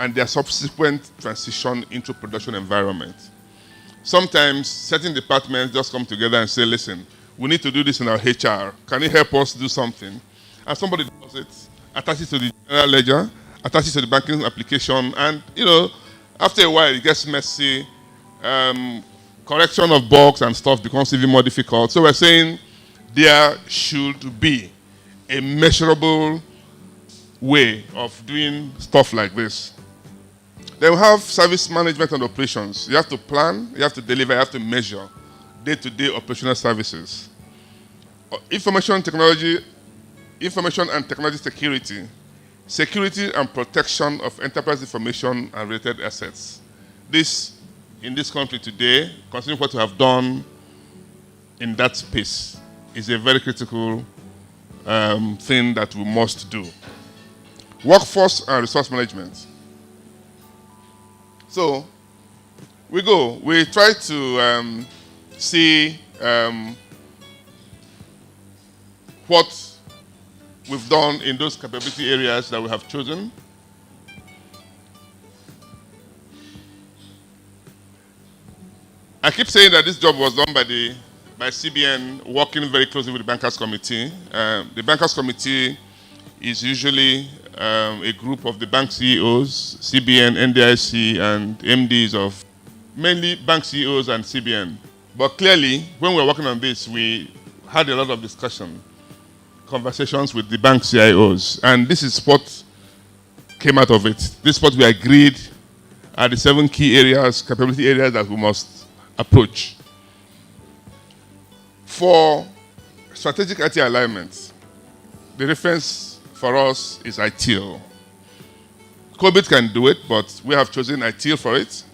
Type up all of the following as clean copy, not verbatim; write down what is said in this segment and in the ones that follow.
and their subsequent transition into production environment. Sometimes certain departments just come together and say, listen, we need to do this in our HR. Can you help us do something? And somebody does it, attaches it to the general ledger, attaches it to the banking application, and after a while it gets messy. Correction of bugs and stuff becomes even more difficult. So we're saying there should be a measurable way of doing stuff like this. Then we have service management and operations. You have to plan, you have to deliver, you have to measure day-to-day operational services. Information and technology security. Security and protection of enterprise information and related assets. This, in this country today, considering what we have done in that space, is a very critical thing that we must do. Workforce and resource management. So, we try to see what we've done in those capability areas that we have chosen. I keep saying that this job was done by CBN, working very closely with the Bankers Committee. The Bankers Committee is usually a group of the bank CEOs, CBN, NDIC, and MDs of mainly bank CEOs and CBN. But clearly, when we were working on this, we had a lot of discussion, conversations with the bank CIOs, and this is what came out of it. This is what we agreed are the 7 key areas, capability areas that we must approach. For strategic IT alignment, the reference for us is ITIL. COBIT can do it, but we have chosen ITIL for it.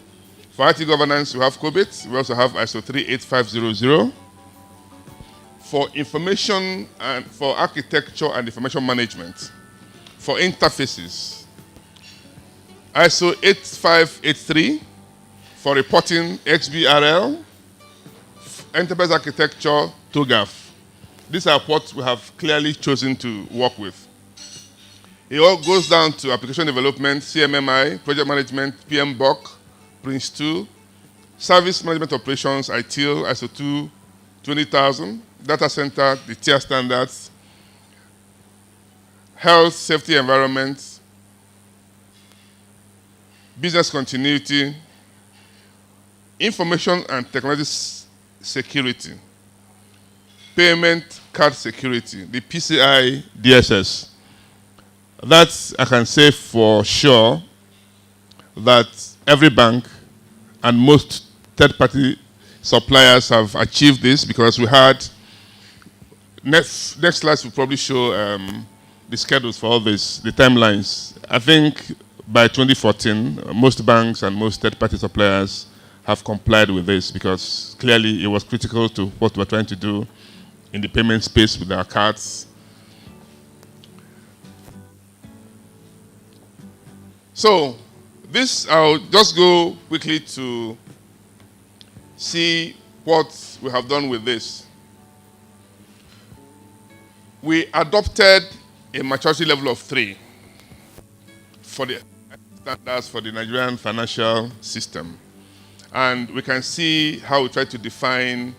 For IT governance, we have COBIT. We also have ISO 38500. For information and for architecture and information management. For interfaces, ISO 8583. For reporting, XBRL. Enterprise architecture, TOGAF. These are what we have clearly chosen to work with. It all goes down to application development, CMMI, project management, PMBOK, Prince2, service management operations, ITIL, ISO 20000, data center, the tier standards, health, safety, environment, business continuity, information and technology security, payment card security, the PCI DSS. That I can say for sure that every bank and most third-party suppliers have achieved this, because we had, next slides will probably show the schedules for all this, the timelines. I think by 2014, most banks and most third-party suppliers have complied with this, because clearly it was critical to what we're trying to do in the payment space with our cards. So, this, I'll just go quickly to see what we have done with this. We adopted a maturity level of 3 for the standards for the Nigerian financial system. And we can see how we try to define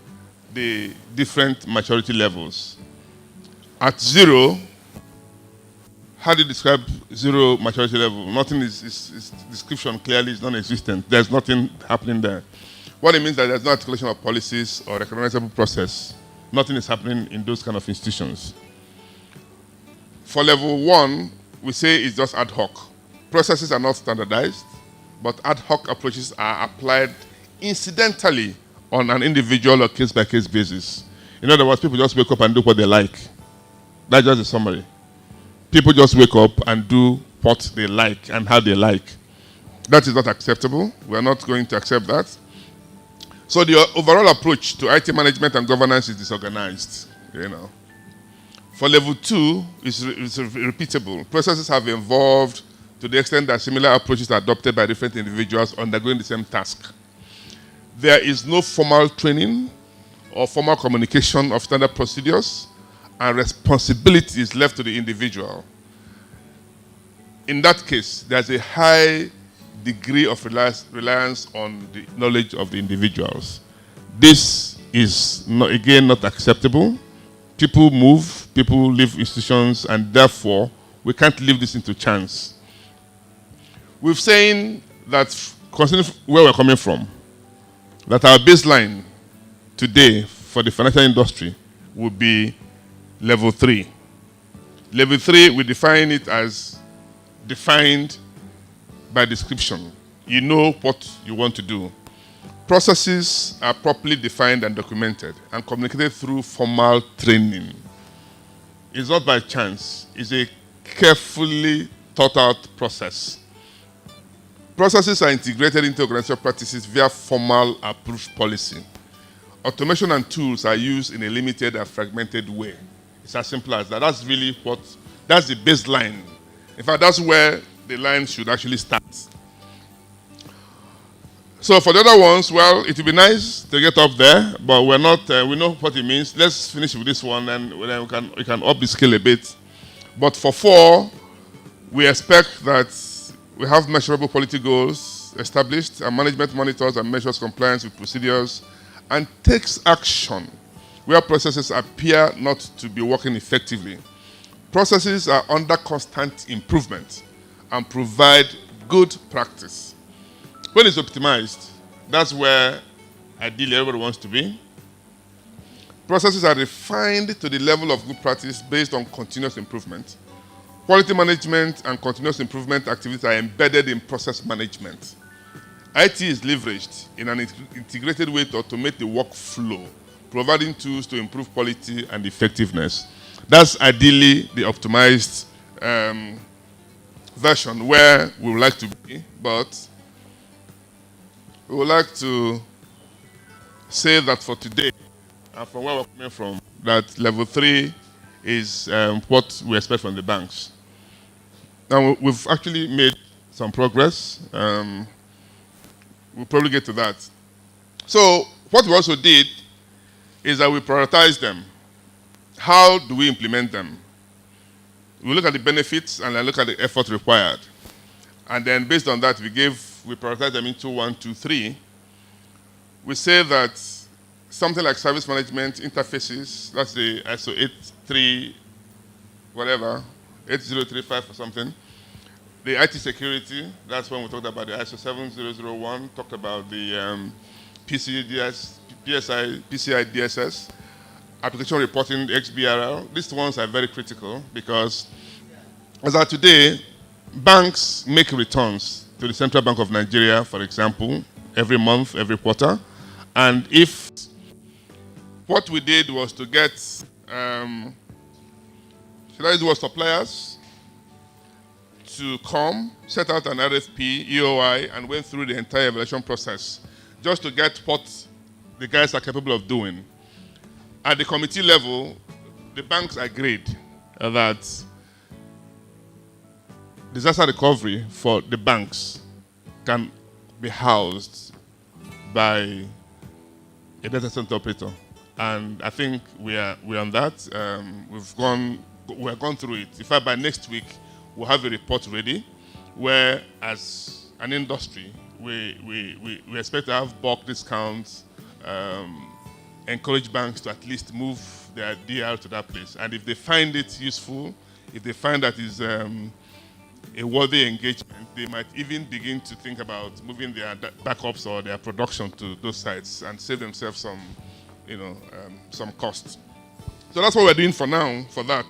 the different maturity levels. At 0, how do you describe 0 maturity level? Nothing is description clearly is non-existent. There's nothing happening there. What it means is that there's no articulation of policies or recognizable process. Nothing is happening in those kind of institutions. For level 1, we say it's just ad hoc. Processes are not standardized, but ad hoc approaches are applied incidentally on an individual or case-by-case basis. In other words, people just wake up and do what they like. That's just a summary. People just wake up and do what they like and how they like. That is not acceptable. We are not going to accept that. So the overall approach to IT management and governance is disorganized. For level 2, it's repeatable. Processes have evolved to the extent that similar approaches are adopted by different individuals undergoing the same task. There is no formal training or formal communication of standard procedures, and responsibility is left to the individual. In that case, there's a high degree of reliance on the knowledge of the individuals. This is, again, not acceptable. People move, people leave institutions, and therefore, we can't leave this into chance. We've seen that, considering where we're coming from, that our baseline today for the financial industry would be level 3. Level 3, we define it as defined by description. You know what you want to do. Processes are properly defined and documented and communicated through formal training. It's not by chance. It's a carefully thought out process. Processes are integrated into organizational practices via formal approved policy. Automation and tools are used in a limited and fragmented way. It's as simple as that. That's really that's the baseline. In fact, that's where the line should actually start. So for the other ones, well, it would be nice to get up there, but we're not. We know what it means. Let's finish with this one, and then we can up the scale a bit. But for 4, we expect that we have measurable quality goals established, and management monitors and measures compliance with procedures, and takes action where processes appear not to be working effectively. Processes are under constant improvement and provide good practice. When it's optimized, that's where ideally everybody wants to be. Processes are refined to the level of good practice based on continuous improvement. Quality management and continuous improvement activities are embedded in process management. IT is leveraged in an integrated way to automate the workflow, providing tools to improve quality and effectiveness. That's ideally the optimized version where we would like to be, but we would like to say that for today, and from where we're coming from, that level 3 is what we expect from the banks. Now, we've actually made some progress. We'll probably get to that. So, what we also did is that we prioritized them. How do we implement them? We look at the benefits and then look at the effort required. And then based on that, we prioritize them into 1, 2, 3. We say that something like service management interfaces, that's the ISO 83, whatever, 8035 or something. The IT security, that's when we talked about the ISO 7001, talked about the PCI DSS, application reporting, XBRL. These ones are very critical because, as of today, banks make returns to the Central Bank of Nigeria, for example, every month, every quarter. And if what we did was to get, suppliers to come, set out an RFP, EOI, and went through the entire evaluation process just to get what the guys are capable of doing. At the committee level, the banks agreed that disaster recovery for the banks can be housed by a data center operator. And I think we're on that. We've gone through it. In fact, by next week, we'll have a report ready where, as an industry, we expect to have bulk discounts, encourage banks to at least move their DR to that place. And if they find it useful, if they find that is a worthy engagement, they might even begin to think about moving their backups or their production to those sites and save themselves some costs. So that's what we're doing for now, for that.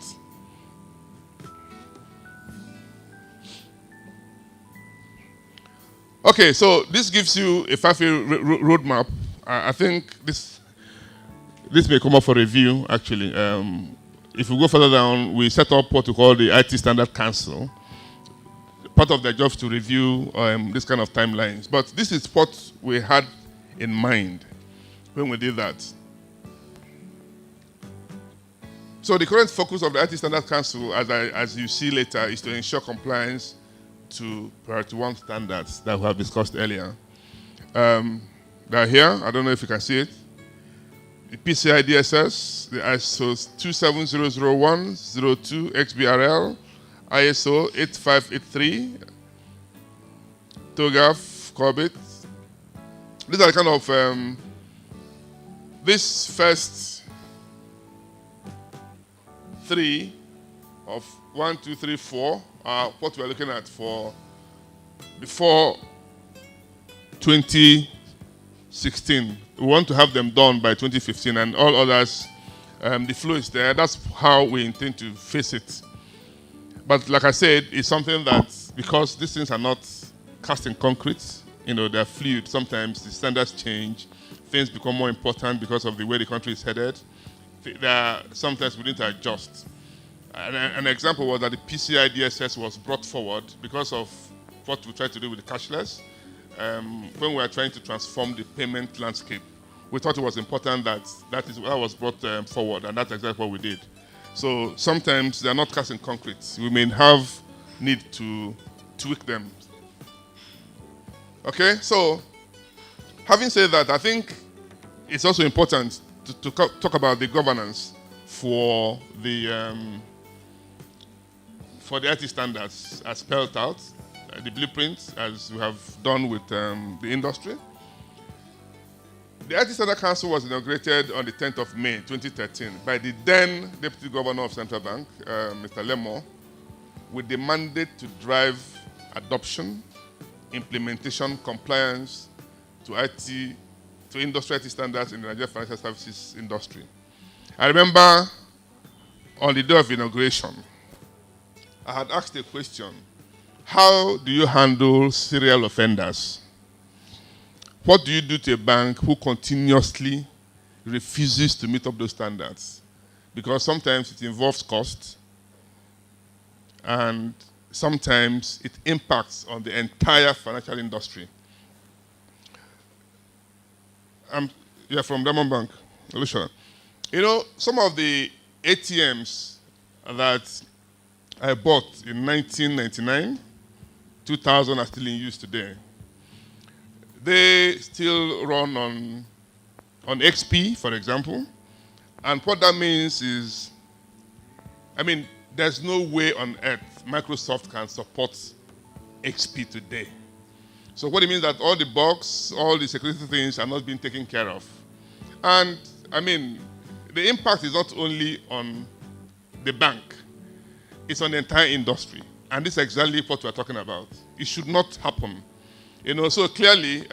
Okay, so this gives you a 5-year roadmap. I think this may come up for review, actually. If we go further down, we set up what we call the IT Standard Council. Part of their job is to review this kind of timelines. But this is what we had in mind when we did that. So the current focus of the IT Standard Council, as you see later, is to ensure compliance to Priority 1 standards that we have discussed earlier. They're here. I don't know if you can see it. The PCI DSS, the ISO 27001, 02 XBRL, ISO 8583, TOGAF, CORBIT. These are the kind of, this first three of 1, 2, 3, 4 are what we're looking at for before 2016. We want to have them done by 2015, and all others, the flow is there. That's how we intend to face it. But like I said, it's something that, because these things are not cast in concrete, they're fluid. Sometimes the standards change, things become more important because of the way the country is headed. Sometimes we need to adjust. An example was that the PCI DSS was brought forward because of what we tried to do with the cashless. When we were trying to transform the payment landscape, we thought it was important that was brought forward, and that's exactly what we did. So sometimes they are not cast in concrete. We may have need to tweak them. Okay, so having said that, I think it's also important to talk about the governance for the IT standards as spelled out, the blueprint as we have done with the industry. The IT Standard Council was inaugurated on the 10th of May 2013 by the then Deputy Governor of Central Bank, Mr. Lemmo, with the mandate to drive adoption, implementation, compliance to industry IT standards in the Nigerian financial services industry. I remember on the day of inauguration, I had asked a question: how do you handle serial offenders? What do you do to a bank who continuously refuses to meet up those standards? Because sometimes it involves cost, and sometimes it impacts on the entire financial industry. You're from Diamond Bank, Alicia. Some of the ATMs that I bought in 1999, 2000 are still in use today. They still run on XP, for example. And what that means is, there's no way on earth Microsoft can support XP today. So what it means that all the bugs, all the security things are not being taken care of. And, the impact is not only on the bank, it's on the entire industry. And this is exactly what we're talking about. It should not happen. So clearly,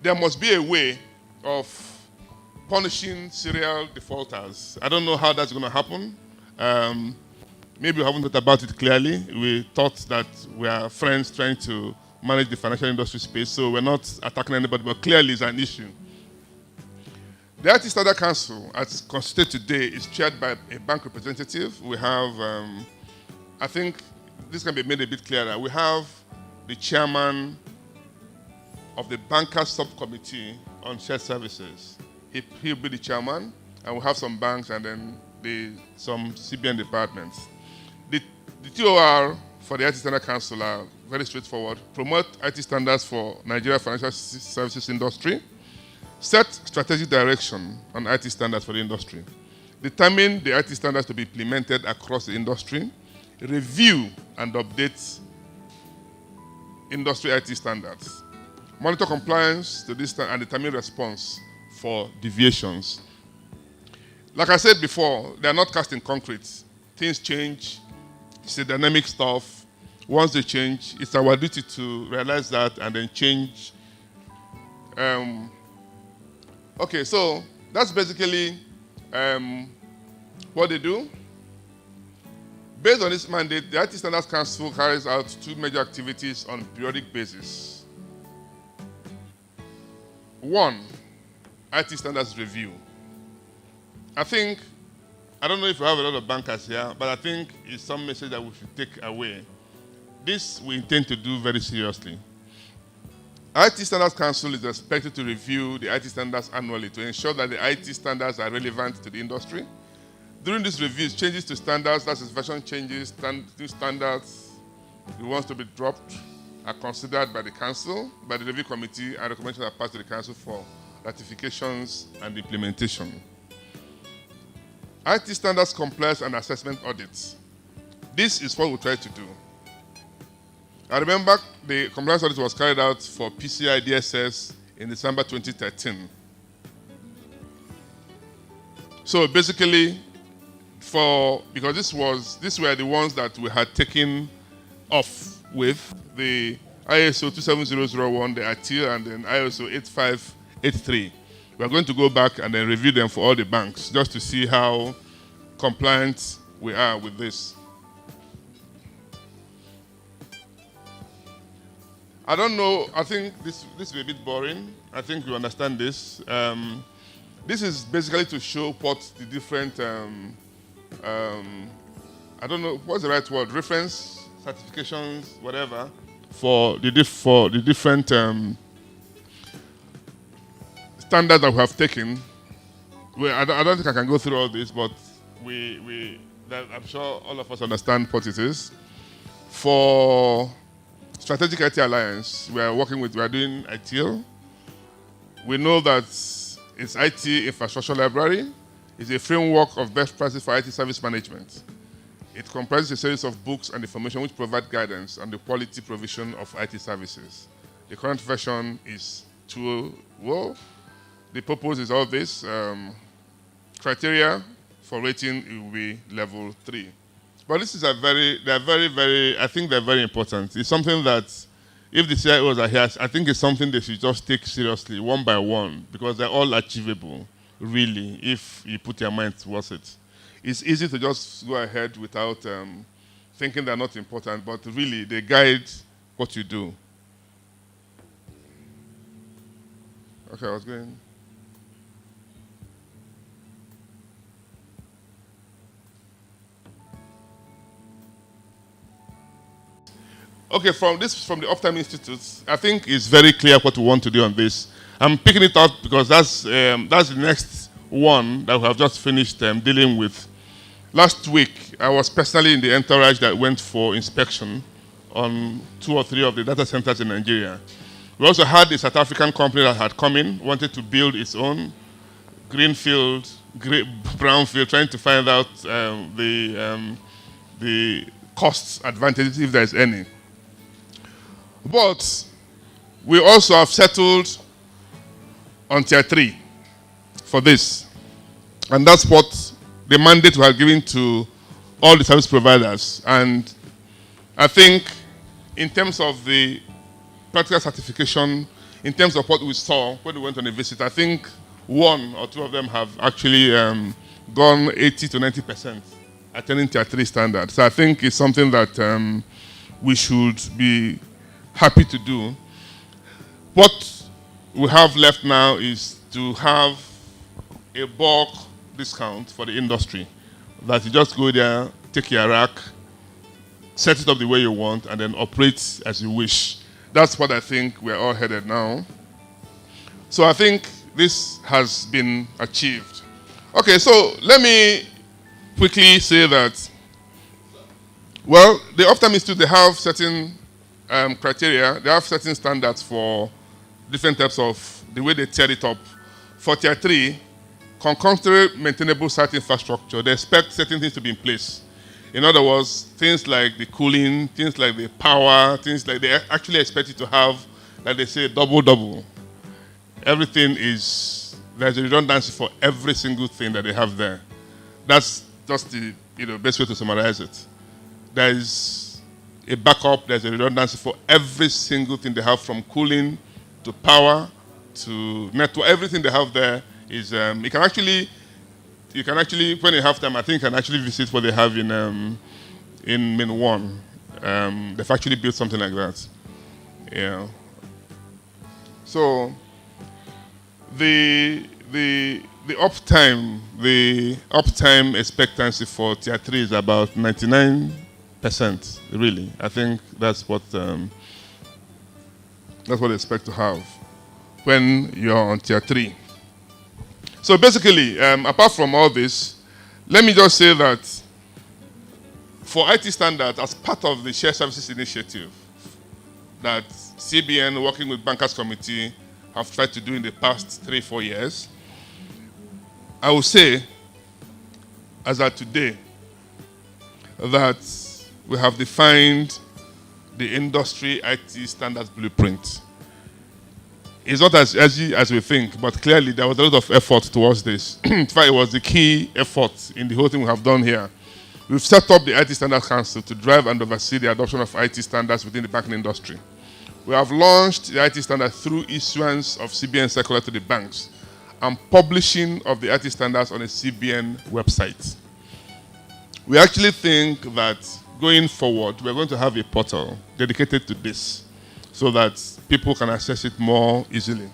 there must be a way of punishing serial defaulters. I don't know how that's going to happen. Maybe we haven't thought about it clearly. We thought that we are friends trying to manage the financial industry space, so we're not attacking anybody, but clearly it's an issue. The IT Standard Council, as constituted today, is chaired by a bank representative. We have, I think this can be made a bit clearer. We have the chairman of the Bankers Subcommittee on Shared Services. He'll be the chairman, and we'll have some banks and then some CBN departments. The TOR for the IT Standard Council are very straightforward: promote IT standards for Nigeria financial services industry, set strategic direction on IT standards for the industry, determine the IT standards to be implemented across the industry, review and update industry IT standards, monitor compliance to this and determine response for deviations. Like I said before, they are not cast in concrete. Things change. It's a dynamic stuff. Once they change, it's our duty to realize that and then change. Okay, so that's basically what they do. Based on this mandate, the IT Standards Council carries out two major activities on a periodic basis. One, IT standards review. I don't know if we have a lot of bankers here, but I think it's some message that we should take away. This we intend to do very seriously. IT Standards Council is expected to review the IT standards annually to ensure that the IT standards are relevant to the industry. During these reviews, changes to standards, that is version changes, new standards, the ones to be dropped, are considered by the Council, by the review committee, and recommendations are passed to the Council for ratifications and implementation. IT standards compliance and assessment audits. This is what we try to do. I remember the compliance audit was carried out for PCI DSS in December 2013. So basically, because these were the ones that we had taken off with the ISO 27001, the ATIL, and then ISO 8583. We are going to go back and then review them for all the banks just to see how compliant we are with this. I don't know. I think this is a bit boring. I think you understand this. This is basically to show what the different, I don't know, what's the right word, reference, certifications, whatever, for the different standards that we have taken. I don't think I can go through all this, but I'm sure all of us understand what it is. For Strategic IT Alliance, we are doing ITIL. We know that it's IT Infrastructure Library. It's a framework of best practices for IT service management. It comprises a series of books and information which provide guidance on the quality provision of IT services. The current version is 2.0. The purpose is all this. Criteria for rating, it will be level 3. But this is I think they're very important. It's something that, if the CIOs are here, I think it's something they should just take seriously, one by one, because they're all achievable, really, if you put your mind towards it. It's easy to just go ahead without thinking they're not important, but really, they guide what you do. Okay, I was going. Okay, from the Uptime Institute, I think it's very clear what we want to do on this. I'm picking it up because that's the next one that we have just finished dealing with. Last week, I was personally in the entourage that went for inspection on 2 or 3 of the data centers in Nigeria. We also had a South African company that had come in, wanted to build its own greenfield, brownfield, trying to find out the cost advantages, if there is any. But we also have settled on Tier 3 for this. And that's what the mandate we have given to all the service providers. And I think in terms of the practical certification, in terms of what we saw when we went on a visit, I think 1 or 2 of them have actually gone 80 to 90% attaining Tier 3 standards. So I think it's something that we should be happy to do. What we have left now is to have a bulk discount for the industry. That you just go there, take your rack, set it up the way you want, and then operate as you wish. That's what I think we're all headed now. So I think this has been achieved. Okay, so let me quickly say that, well, the Uptime Institute, they have certain criteria, they have certain standards for different types of the way they tear it up. For Tier 3, concurrently maintainable site infrastructure, they expect certain things to be in place. In other words, things like the cooling, things like the power, things like they actually expect you to have, like they say, double. Everything there's a redundancy for every single thing that they have there. That's just the best way to summarize it. There is a backup, there's a redundancy for every single thing they have, from cooling to power to network. Everything they have there is you can actually when you have time, I think you can actually visit what they have in Min 1. They've actually built something like that. Yeah. So the uptime expectancy for Tier 3 is about 99%, really. I think that's what they expect to have when you're on Tier 3. So basically, apart from all this, let me just say that for IT standards, as part of the Shared Services Initiative that CBN, working with Bankers Committee, have tried to do in the past 3-4 years, I would say, as of today, that we have defined the industry IT standards blueprint. It's not as easy as we think, but clearly there was a lot of effort towards this. In fact, it was the key effort in the whole thing we have done here. We've set up the IT Standards Council to drive and oversee the adoption of IT standards within the banking industry. We have launched the IT standard through issuance of CBN circular to the banks and publishing of the IT standards on a CBN website. We actually think that going forward, we're going to have a portal dedicated to this so that people can access it more easily.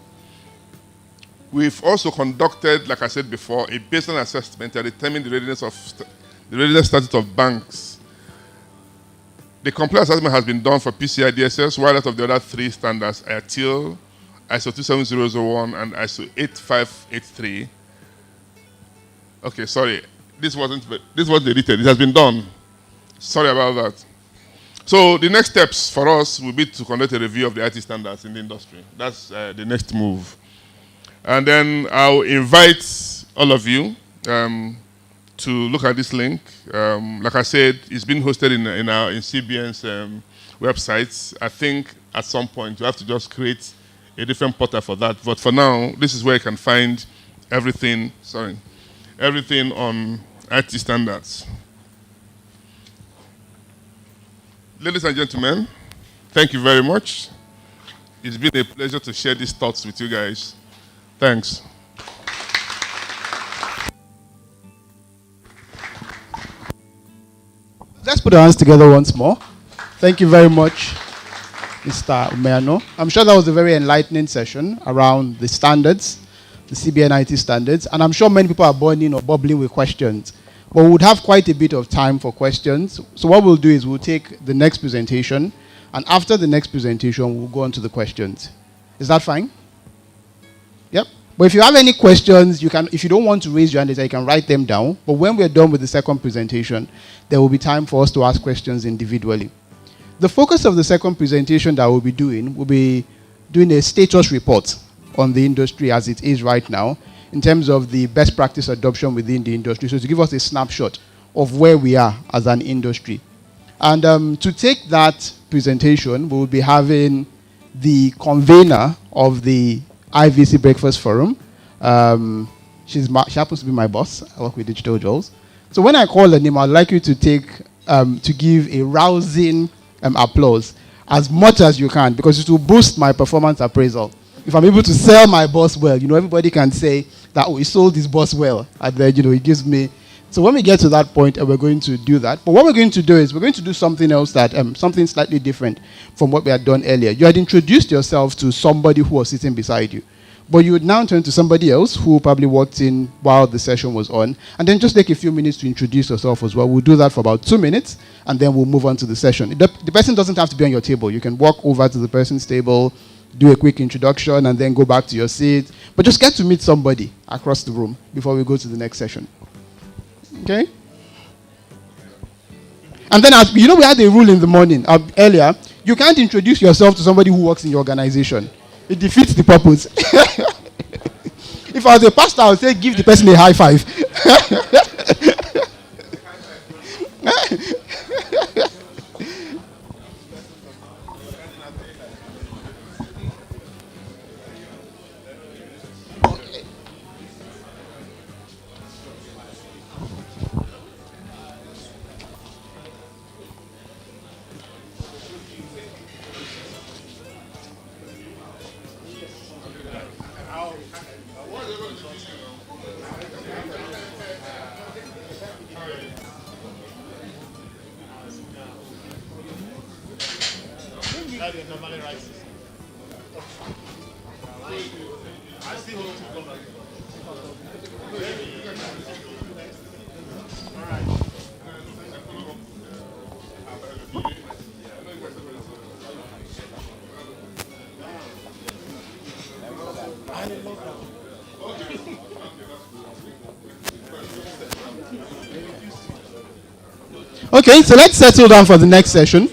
We've also conducted, like I said before, a baseline assessment to determine the readiness status of banks. The complete assessment has been done for PCI DSS, while out of the other three standards are ITIL, ISO 27001, and ISO 8583. Okay, sorry. This was deleted. It has been done. Sorry about that. So the next steps for us will be to conduct a review of the IT standards in the industry. That's the next move. And then I'll invite all of you to look at this link. Like I said, it's been hosted in CBN's websites. I think at some point you have to just create a different portal for that. But for now, this is where you can find everything on IT standards. Ladies and gentlemen, thank you very much. It's been a pleasure to share these thoughts with you guys. Thanks. Let's put our hands together once more. Thank you very much, Mr. Umeano. I'm sure that was a very enlightening session around the standards, the CBN IT standards, and I'm sure many people are burning or bubbling with questions. But we would have quite a bit of time for questions. So what we'll do is we'll take the next presentation, and after the next presentation, we'll go on to the questions. Is that fine? Yep. But if you have any questions, you can. If you don't want to raise your hand, you can write them down. But when we're done with the second presentation, there will be time for us to ask questions individually. The focus of the second presentation that we'll be doing a status report on the industry as it is right now, in terms of the best practice adoption within the industry. So to give us a snapshot of where we are as an industry. And to take that presentation, we will be having the convener of the IVC Breakfast Forum. She happens to be my boss. I work with Digital Jewels. So when I call her name, I'd like you to to give a rousing applause as much as you can, because it will boost my performance appraisal. If I'm able to sell my boss well, everybody can say that, oh, he sold his boss well. And then, it gives me. So when we get to that point, we're going to do that. But what we're going to do is we're going to do something else something slightly different from what we had done earlier. You had introduced yourself to somebody who was sitting beside you. But you would now turn to somebody else who probably walked in while the session was on, and then just take a few minutes to introduce yourself as well. We'll do that for about 2 minutes, and then we'll move on to the session. The person doesn't have to be on your table. You can walk over to the person's table, do a quick introduction, and then go back to your seat. But just get to meet somebody across the room before we go to the next session. Okay? And then, we had a rule in the morning, earlier. You can't introduce yourself to somebody who works in your organization. It defeats the purpose. If I was a pastor, I would say, give the person a high five. Okay, so let's settle down for the next session.